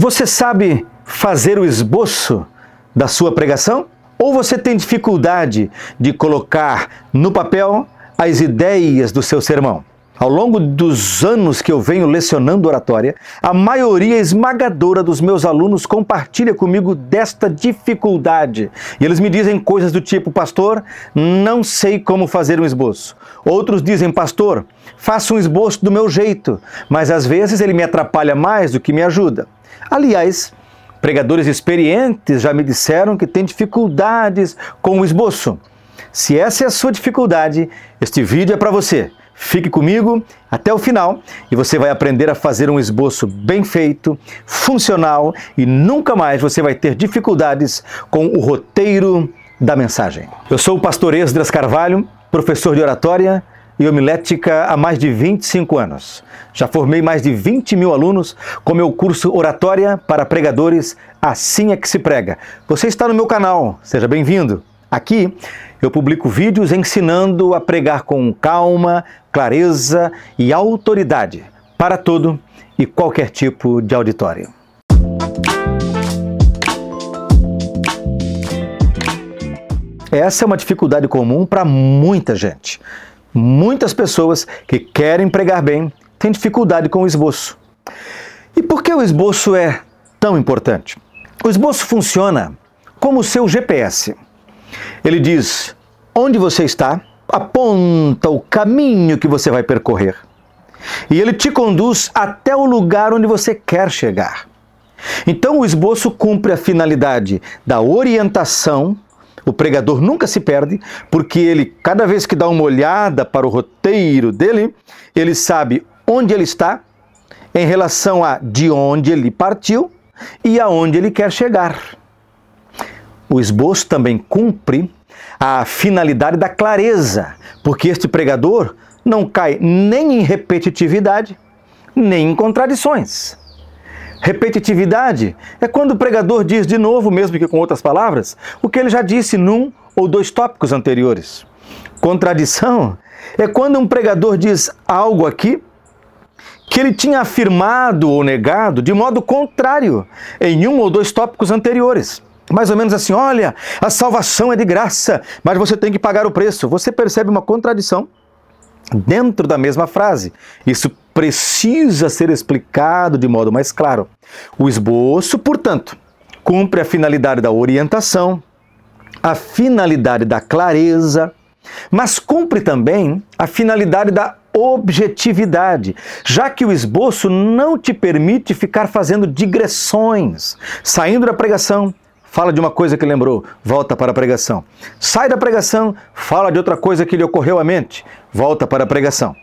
Você sabe fazer o esboço da sua pregação? Ou você tem dificuldade de colocar no papel as ideias do seu sermão? Ao longo dos anos que eu venho lecionando oratória, a maioria esmagadora dos meus alunos compartilha comigo desta dificuldade. E eles me dizem coisas do tipo: pastor, não sei como fazer um esboço. Outros dizem: pastor, faça um esboço do meu jeito, mas às vezes ele me atrapalha mais do que me ajuda. Aliás, pregadores experientes já me disseram que têm dificuldades com o esboço. Se essa é a sua dificuldade, este vídeo é para você. Fique comigo até o final e você vai aprender a fazer um esboço bem feito, funcional, e nunca mais você vai ter dificuldades com o roteiro da mensagem. Eu sou o pastor Esdras Carvalho, professor de oratória e homilética há mais de 25 anos. Já formei mais de 20 mil alunos com meu curso Oratória para Pregadores, Assim é que se Prega. Você está no meu canal, seja bem-vindo. Aqui eu publico vídeos ensinando a pregar com calma, clareza e autoridade para todo e qualquer tipo de auditório. Essa é uma dificuldade comum para muita gente. Muitas pessoas que querem pregar bem têm dificuldade com o esboço. E por que o esboço é tão importante? O esboço funciona como o seu GPS. Ele diz onde você está, aponta o caminho que você vai percorrer. E ele te conduz até o lugar onde você quer chegar. Então o esboço cumpre a finalidade da orientação. O pregador nunca se perde, porque ele, cada vez que dá uma olhada para o roteiro dele, ele sabe onde ele está em relação a de onde ele partiu e aonde ele quer chegar. O esboço também cumpre a finalidade da clareza, porque este pregador não cai nem em repetitividade, nem em contradições. Repetitividade é quando o pregador diz de novo, mesmo que com outras palavras, o que ele já disse num ou dois tópicos anteriores. Contradição é quando um pregador diz algo aqui que ele tinha afirmado ou negado de modo contrário em um ou dois tópicos anteriores. Mais ou menos assim: olha, a salvação é de graça, mas você tem que pagar o preço. Você percebe uma contradição dentro da mesma frase. Isso precisa ser explicado de modo mais claro. O esboço, portanto, cumpre a finalidade da orientação, a finalidade da clareza, mas cumpre também a finalidade da objetividade, já que o esboço não te permite ficar fazendo digressões, saindo da pregação, fala de uma coisa que lembrou, volta para a pregação. Sai da pregação, fala de outra coisa que lhe ocorreu à mente, volta para a pregação.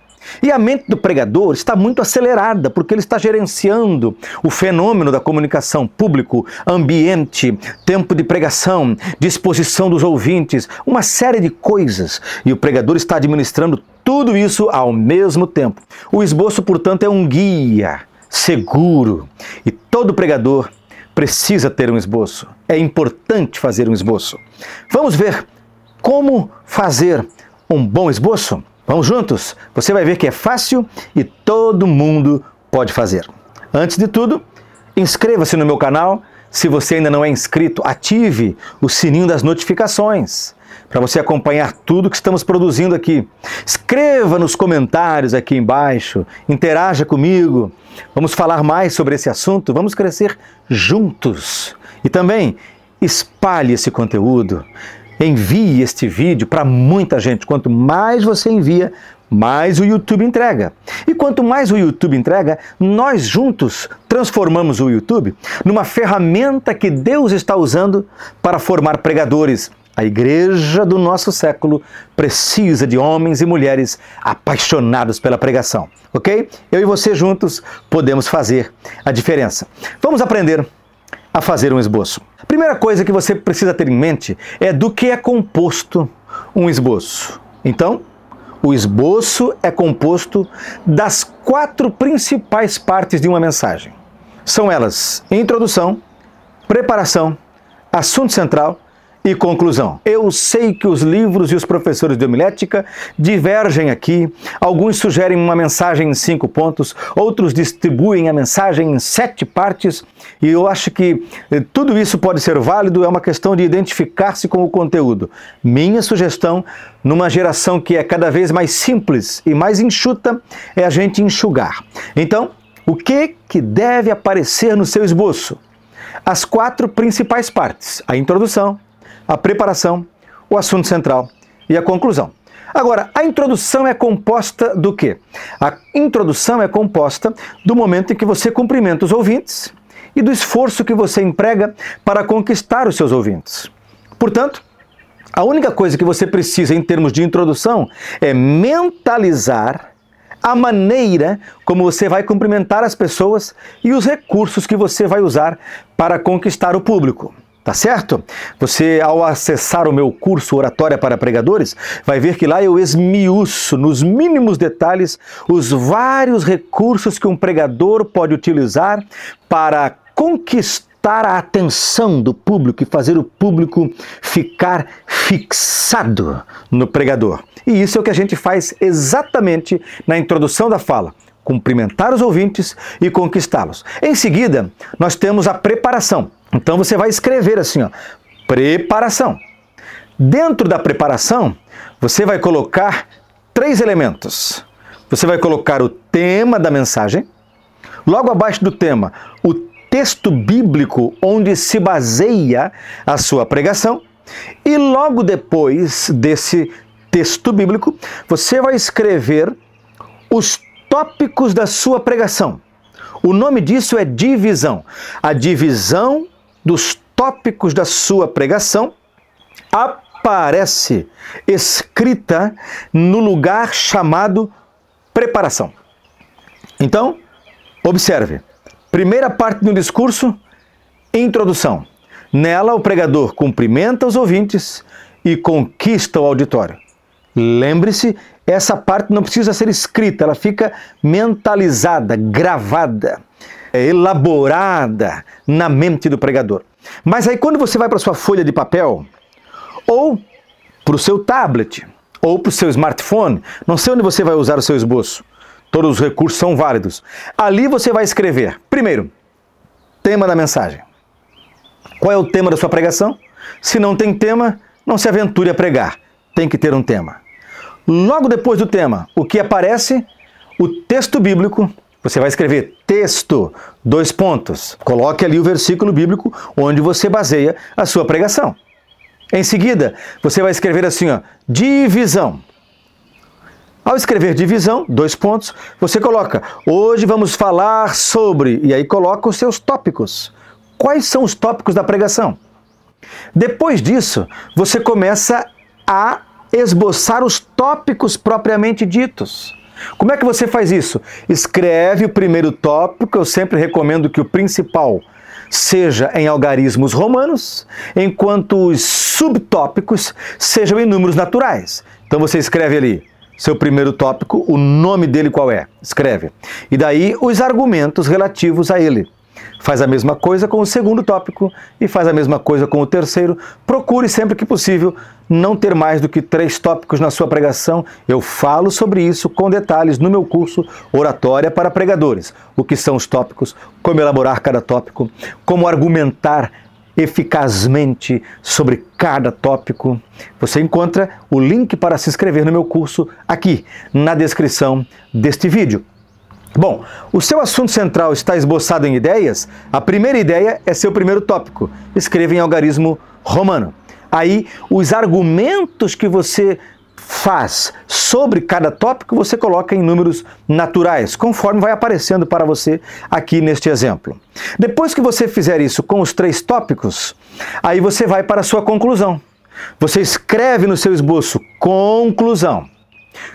E a mente do pregador está muito acelerada, porque ele está gerenciando o fenômeno da comunicação público, ambiente, tempo de pregação, disposição dos ouvintes, uma série de coisas. E o pregador está administrando tudo isso ao mesmo tempo. O esboço, portanto, é um guia seguro. E todo pregador precisa ter um esboço. É importante fazer um esboço. Vamos ver como fazer um bom esboço? Vamos juntos? Você vai ver que é fácil e todo mundo pode fazer. Antes de tudo, inscreva-se no meu canal. Se você ainda não é inscrito, ative o sininho das notificações para você acompanhar tudo que estamos produzindo aqui. Escreva nos comentários aqui embaixo, interaja comigo. Vamos falar mais sobre esse assunto, vamos crescer juntos. E também espalhe esse conteúdo. Envie este vídeo para muita gente. Quanto mais você envia, mais o YouTube entrega. E quanto mais o YouTube entrega, nós juntos transformamos o YouTube numa ferramenta que Deus está usando para formar pregadores. A igreja do nosso século precisa de homens e mulheres apaixonados pela pregação, ok? Eu e você juntos podemos fazer a diferença. Vamos aprender a fazer um esboço. A primeira coisa que você precisa ter em mente é do que é composto um esboço. Então, o esboço é composto das 4 principais partes de uma mensagem. São elas: introdução, preparação, assunto central e conclusão. Eu sei que os livros e os professores de homilética divergem aqui. Alguns sugerem uma mensagem em 5 pontos, outros distribuem a mensagem em 7 partes, e eu acho que tudo isso pode ser válido, é uma questão de identificar-se com o conteúdo. Minha sugestão, numa geração que é cada vez mais simples e mais enxuta, é a gente enxugar. Então, o que deve aparecer no seu esboço? As 4 principais partes: a introdução, a preparação, o assunto central e a conclusão. Agora, a introdução é composta do quê? A introdução é composta do momento em que você cumprimenta os ouvintes e do esforço que você emprega para conquistar os seus ouvintes. Portanto, a única coisa que você precisa em termos de introdução é mentalizar a maneira como você vai cumprimentar as pessoas e os recursos que você vai usar para conquistar o público. Tá certo? Você, ao acessar o meu curso Oratória para Pregadores, vai ver que lá eu esmiuço nos mínimos detalhes os vários recursos que um pregador pode utilizar para conquistar a atenção do público e fazer o público ficar fixado no pregador. E isso é o que a gente faz exatamente na introdução da fala: cumprimentar os ouvintes e conquistá-los. Em seguida, nós temos a preparação. Então você vai escrever assim, ó, preparação. Dentro da preparação, você vai colocar 3 elementos. Você vai colocar o tema da mensagem, logo abaixo do tema, o texto bíblico onde se baseia a sua pregação, e logo depois desse texto bíblico, você vai escrever os tópicos da sua pregação. O nome disso é divisão. A divisão dos tópicos da sua pregação aparece escrita no lugar chamado preparação. Então, observe. Primeira parte do discurso, introdução. Nela, o pregador cumprimenta os ouvintes e conquista o auditório. Lembre-se, essa parte não precisa ser escrita, ela fica mentalizada, gravada, elaborada na mente do pregador. Mas aí quando você vai para a sua folha de papel, ou para o seu tablet, ou para o seu smartphone, não sei onde você vai usar o seu esboço, todos os recursos são válidos. Ali você vai escrever, primeiro, tema da mensagem. Qual é o tema da sua pregação? Se não tem tema, não se aventure a pregar. Tem que ter um tema. Logo depois do tema, o que aparece? O texto bíblico. Você vai escrever texto, 2 pontos. Coloque ali o versículo bíblico onde você baseia a sua pregação. Em seguida, você vai escrever assim, ó, divisão. Ao escrever divisão, 2 pontos, você coloca, hoje vamos falar sobre, e aí coloca os seus tópicos. Quais são os tópicos da pregação? Depois disso, você começa a esboçar os tópicos propriamente ditos. Como é que você faz isso? Escreve o primeiro tópico, eu sempre recomendo que o principal seja em algarismos romanos, enquanto os subtópicos sejam em números naturais. Então você escreve ali seu primeiro tópico, o nome dele qual é? Escreve. E daí os argumentos relativos a ele. Faz a mesma coisa com o segundo tópico e faz a mesma coisa com o terceiro. Procure sempre que possível não ter mais do que 3 tópicos na sua pregação. Eu falo sobre isso com detalhes no meu curso Oratória para Pregadores. O que são os tópicos, como elaborar cada tópico, como argumentar eficazmente sobre cada tópico. Você encontra o link para se inscrever no meu curso aqui na descrição deste vídeo. Bom, o seu assunto central está esboçado em ideias? A primeira ideia é seu primeiro tópico. Escreva em algarismo romano. Aí, os argumentos que você faz sobre cada tópico, você coloca em números naturais, conforme vai aparecendo para você aqui neste exemplo. Depois que você fizer isso com os 3 tópicos, aí você vai para a sua conclusão. Você escreve no seu esboço, conclusão.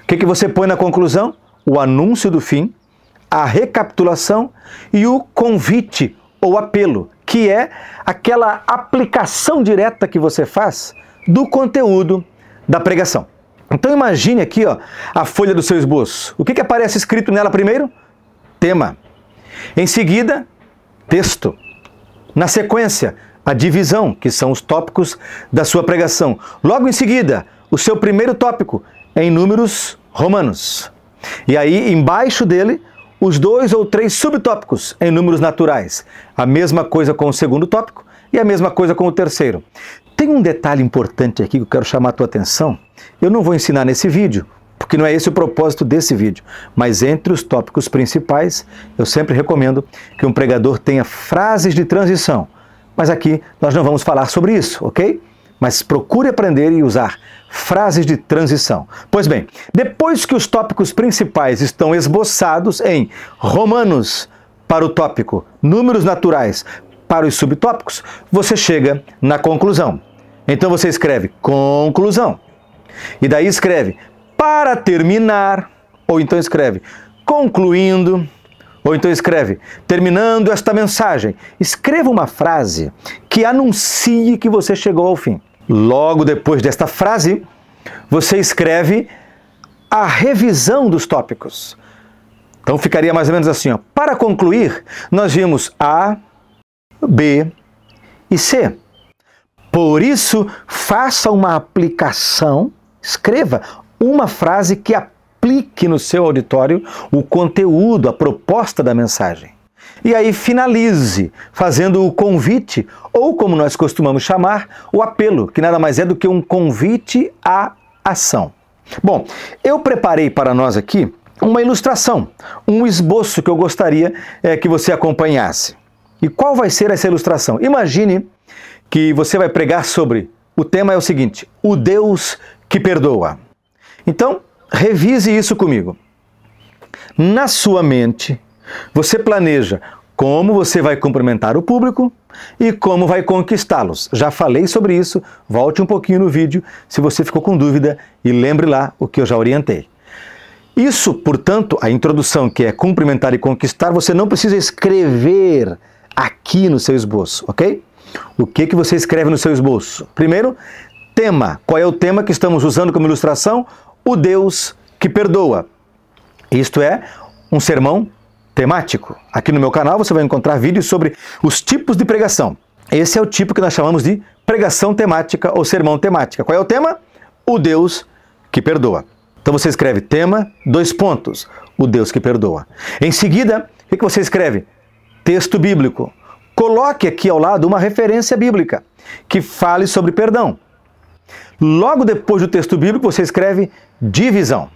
O que você põe na conclusão? O anúncio do fim, a recapitulação e o convite ou apelo, que é aquela aplicação direta que você faz do conteúdo da pregação. Então imagine aqui, ó, a folha do seu esboço. O que aparece escrito nela primeiro? Tema. Em seguida, texto. Na sequência, a divisão, que são os tópicos da sua pregação. Logo em seguida, o seu primeiro tópico é em números romanos. E aí, embaixo dele, os 2 ou 3 subtópicos em números naturais. A mesma coisa com o segundo tópico e a mesma coisa com o terceiro. Tem um detalhe importante aqui que eu quero chamar a tua atenção. Eu não vou ensinar nesse vídeo, porque não é esse o propósito desse vídeo. Mas entre os tópicos principais, eu sempre recomendo que um pregador tenha frases de transição. Mas aqui nós não vamos falar sobre isso, ok? Mas procure aprender e usar frases de transição. Pois bem, depois que os tópicos principais estão esboçados em Romanos para o tópico, números naturais para os subtópicos, você chega na conclusão. Então você escreve conclusão. E daí escreve para terminar, ou então escreve concluindo, ou então escreve terminando esta mensagem. Escreva uma frase que anuncie que você chegou ao fim. Logo depois desta frase, você escreve a revisão dos tópicos. Então ficaria mais ou menos assim, ó. Para concluir, nós vimos A, B e C. Por isso, faça uma aplicação, escreva uma frase que aplique no seu auditório o conteúdo, a proposta da mensagem. E aí finalize fazendo o convite, ou como nós costumamos chamar, o apelo, que nada mais é do que um convite à ação. Bom, eu preparei para nós aqui uma ilustração, um esboço que eu gostaria que você acompanhasse. E qual vai ser essa ilustração? Imagine que você vai pregar sobre, o tema é o seguinte, o Deus que perdoa. Então, revise isso comigo. Na sua mente, você planeja como você vai cumprimentar o público e como vai conquistá-los. Já falei sobre isso, volte um pouquinho no vídeo se você ficou com dúvida e lembre lá o que eu já orientei. Isso, portanto, a introdução que é cumprimentar e conquistar, você não precisa escrever aqui no seu esboço, ok? O que você escreve no seu esboço? Primeiro, tema. Qual é o tema que estamos usando como ilustração? O Deus que perdoa. Isto é um sermão temático. Aqui no meu canal você vai encontrar vídeos sobre os tipos de pregação. Esse é o tipo que nós chamamos de pregação temática ou sermão temática. Qual é o tema? O Deus que perdoa. Então você escreve tema, 2 pontos, o Deus que perdoa. Em seguida, o que você escreve? Texto bíblico. Coloque aqui ao lado uma referência bíblica que fale sobre perdão. Logo depois do texto bíblico você escreve divisão.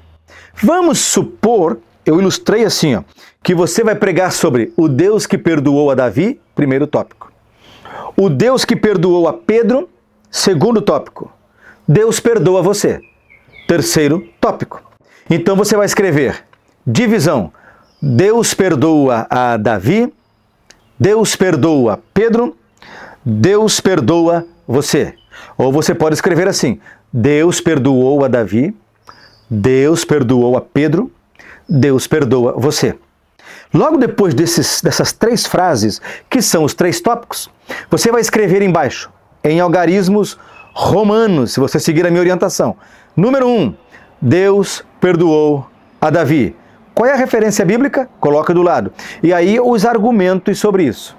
Vamos supor, eu ilustrei assim, ó, que você vai pregar sobre o Deus que perdoou a Davi, primeiro tópico. O Deus que perdoou a Pedro, segundo tópico. Deus perdoa você, terceiro tópico. Então você vai escrever divisão. Deus perdoa a Davi, Deus perdoa Pedro, Deus perdoa você. Ou você pode escrever assim, Deus perdoou a Davi, Deus perdoou a Pedro, Deus perdoa você. Logo depois dessas 3 frases, que são os 3 tópicos, você vai escrever embaixo, em algarismos romanos, se você seguir a minha orientação. Número 1, Deus perdoou a Davi. Qual é a referência bíblica? Coloca do lado. E aí os argumentos sobre isso.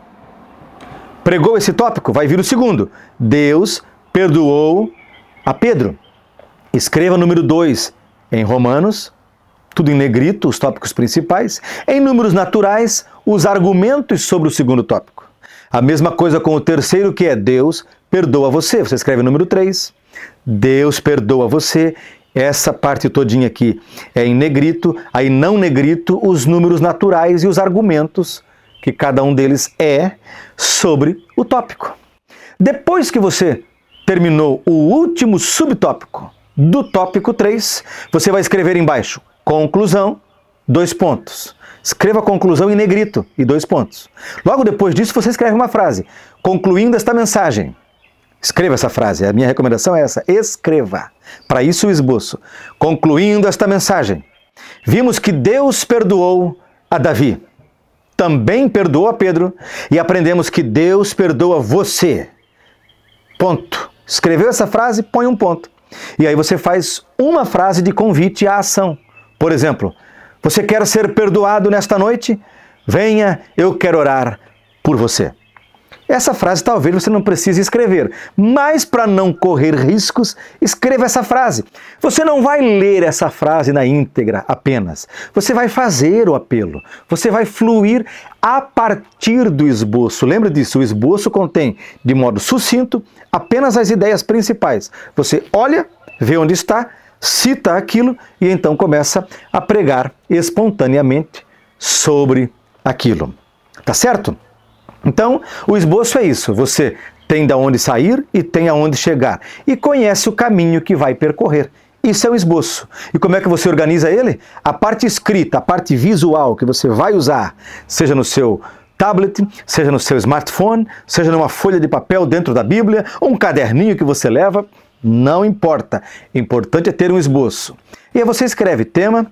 Pregou esse tópico? Vai vir o segundo. Deus perdoou a Pedro. Escreva número 2 em Romanos, tudo em negrito, os tópicos principais. Em números naturais, os argumentos sobre o segundo tópico. A mesma coisa com o terceiro, que é Deus perdoa você. Você escreve número 3. Deus perdoa você. Essa parte todinha aqui é em negrito, aí não negrito, os números naturais e os argumentos que cada um deles é sobre o tópico. Depois que você terminou o último subtópico do tópico 3, você vai escrever embaixo, conclusão, 2 pontos. Escreva a conclusão em negrito e 2 pontos. Logo depois disso você escreve uma frase, concluindo esta mensagem. Escreva essa frase, a minha recomendação é essa, escreva. Para isso o esboço. Concluindo esta mensagem, vimos que Deus perdoou a Davi, também perdoou a Pedro e aprendemos que Deus perdoa você. Ponto. Escreveu essa frase, põe um ponto. E aí você faz uma frase de convite à ação. Por exemplo, você quer ser perdoado nesta noite? Venha, eu quero orar por você. essa frase talvez você não precise escrever, mas para não correr riscos, escreva essa frase. Você não vai ler essa frase na íntegra apenas, você vai fazer o apelo, você vai fluir a partir do esboço. Lembra disso, o esboço contém, de modo sucinto, apenas as ideias principais. Você olha, vê onde está, cita aquilo e então começa a pregar espontaneamente sobre aquilo. Tá certo? Então, o esboço é isso. Você tem de onde sair e tem aonde chegar. E conhece o caminho que vai percorrer. Isso é o esboço. E como é que você organiza ele? A parte escrita, a parte visual que você vai usar, seja no seu tablet, seja no seu smartphone, seja numa folha de papel dentro da Bíblia, ou um caderninho que você leva, não importa. O importante é ter um esboço. E aí você escreve tema,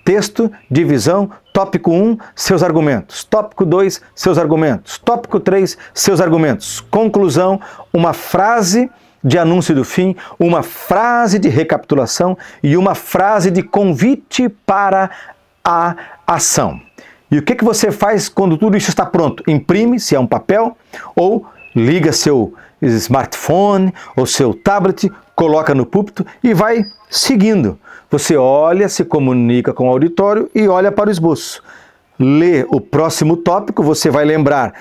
texto, divisão, tópico 1, seus argumentos. Tópico 2, seus argumentos. Tópico 3, seus argumentos. Conclusão, uma frase de anúncio do fim, uma frase de recapitulação e uma frase de convite para a ação. E o que você faz quando tudo isso está pronto? Imprime, se é um papel, ou liga seu smartphone ou seu tablet, coloca no púlpito e vai seguindo. Você olha, se comunica com o auditório e olha para o esboço. Lê o próximo tópico, você vai lembrar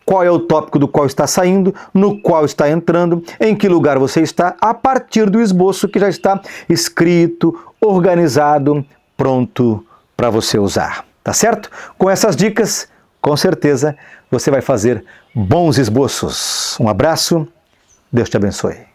qual é o tópico do qual está saindo, no qual está entrando, em que lugar você está, a partir do esboço que já está escrito, organizado, pronto para você usar. Tá certo? Com essas dicas, com certeza, você vai fazer bons esboços. Um abraço, Deus te abençoe.